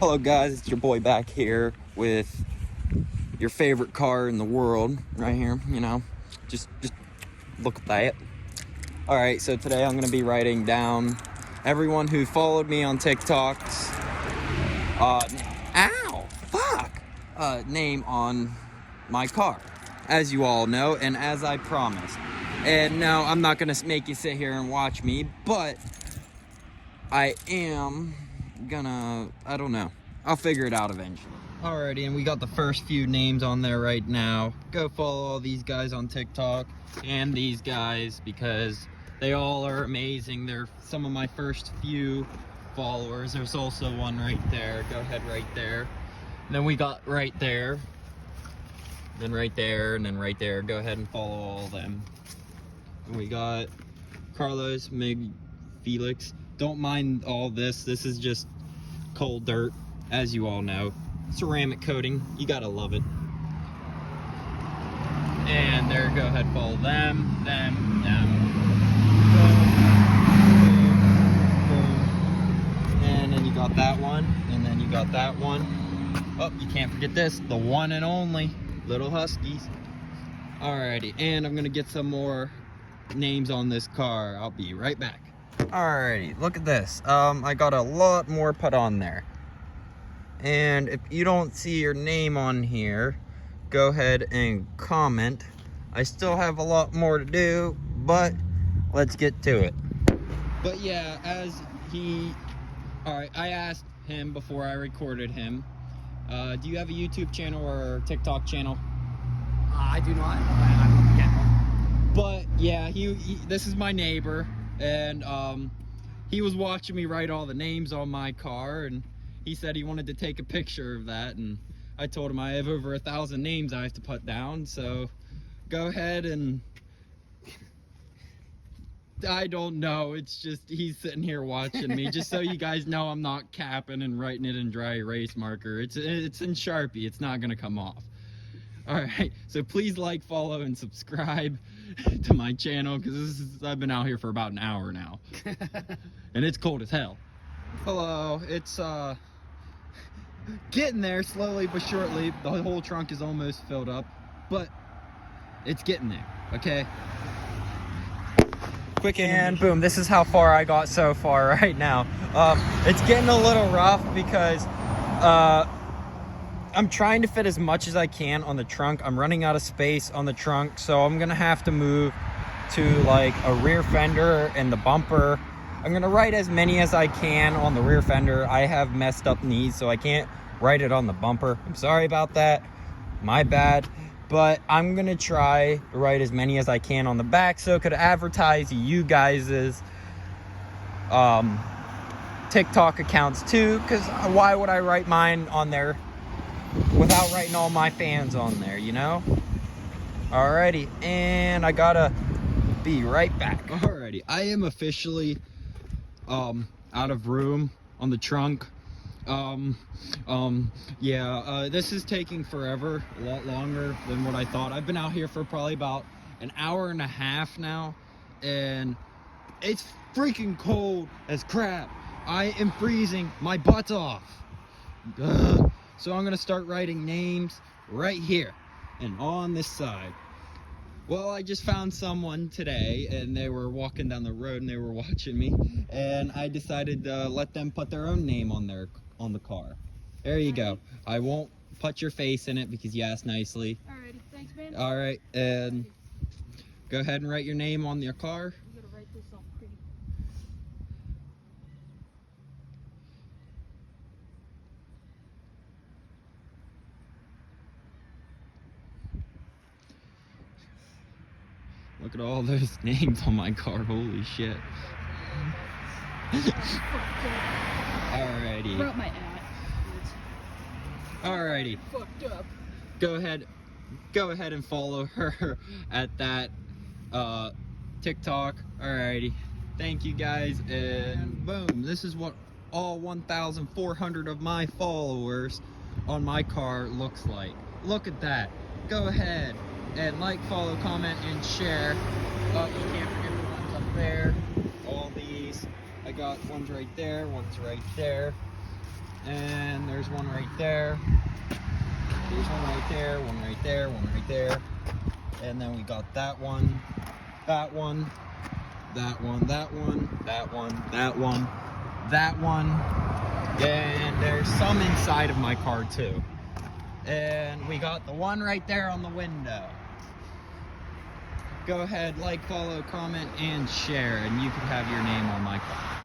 Hello guys, it's your boy back here with your favorite car in the world right here, you know. Just look at that. All right, so today I'm going to be writing down everyone who followed me on TikTok's name on my car, as you all know, and as I promised. And no, I'm not going to make you sit here and watch me, but I am gonna, I don't know, I'll figure it out eventually. Alrighty, and we got the first few names on there right now. Go follow all these guys on TikTok and these guys because they all are amazing. They're some of my first few followers. There's also one right there. Go ahead right there. And then we got right there, then right there, and then right there. Go ahead and follow all of them. And we got Carlos, Mig, Felix. Don't mind all this. This is just cold dirt, as you all know. Ceramic coating, you gotta love it. And there, go ahead, follow them. Boom, boom. And then you got that one, and then you got that one. Oh, you can't forget this, the one and only Little Huskies. Alrighty, and I'm gonna get some more names on this car. I'll be right back. Alrighty, look at this. I got a lot more put on there. And if you don't see your name on here, go ahead and comment. I still have a lot more to do, but let's get to it. But yeah, alright, I asked him before I recorded him, do you have a YouTube channel or TikTok channel? I do not. I get one. But yeah, this is my neighbor. And he was watching me write all the names on my car, and he said he wanted to take a picture of that, and I told him I have over 1,000 names I have to put down, so go ahead and I don't know, it's just he's sitting here watching me just so you guys know I'm not capping and writing it in dry erase marker. It's in Sharpie. It's not gonna come off. Alright, so please like, follow, and subscribe to my channel because I've been out here for about an hour now. And it's cold as hell. Hello, it's getting there slowly but surely. The whole trunk is almost filled up, but it's getting there, okay? Quick and boom, this is how far I got so far right now. It's getting a little rough because I'm trying to fit as much as I can on the trunk. I'm running out of space on the trunk, so I'm gonna have to move to like a rear fender and the bumper. I'm gonna write as many as I can on the rear fender. I have messed up knees, so I can't write it on the bumper. I'm sorry about that, my bad. But I'm gonna try to write as many as I can on the back so it could advertise you guys's TikTok accounts too, because why would I write mine on there without writing all my fans on there, you know? Alrighty, and I gotta be right back. Alrighty, I am officially out of room on the trunk. This is taking forever, a lot longer than what I thought. I've been out here for probably about an hour and a half now, and it's freaking cold as crap. I am freezing my butt off. Ugh. So I'm gonna start writing names right here and on this side. Well, I just found someone today and they were walking down the road and they were watching me, and I decided to let them put their own name on the car. There you go. I won't put your face in it because you asked nicely. Alrighty, thanks, man. Alright, and go ahead and write your name on your car. You gotta write this off pretty. Look at all those names on my car. Holy shit. Alrighty. Wrote my ad. Alrighty. Fucked up. Go ahead and follow her at that TikTok. Alrighty. Thank you guys, and boom. This is what all 1,400 of my followers on my car looks like. Look at that. Go ahead and like, follow, comment, and share. You can't forget the ones up there. All these. I got ones right there, ones right there. And there's one right there. There's one right there, one right there, one right there. And then we got that one, that one, that one, that one, that one, that one, that one. And there's some inside of my car too. And we got the one right there on the window. Go ahead, like, follow, comment, and share, and you can have your name on my car.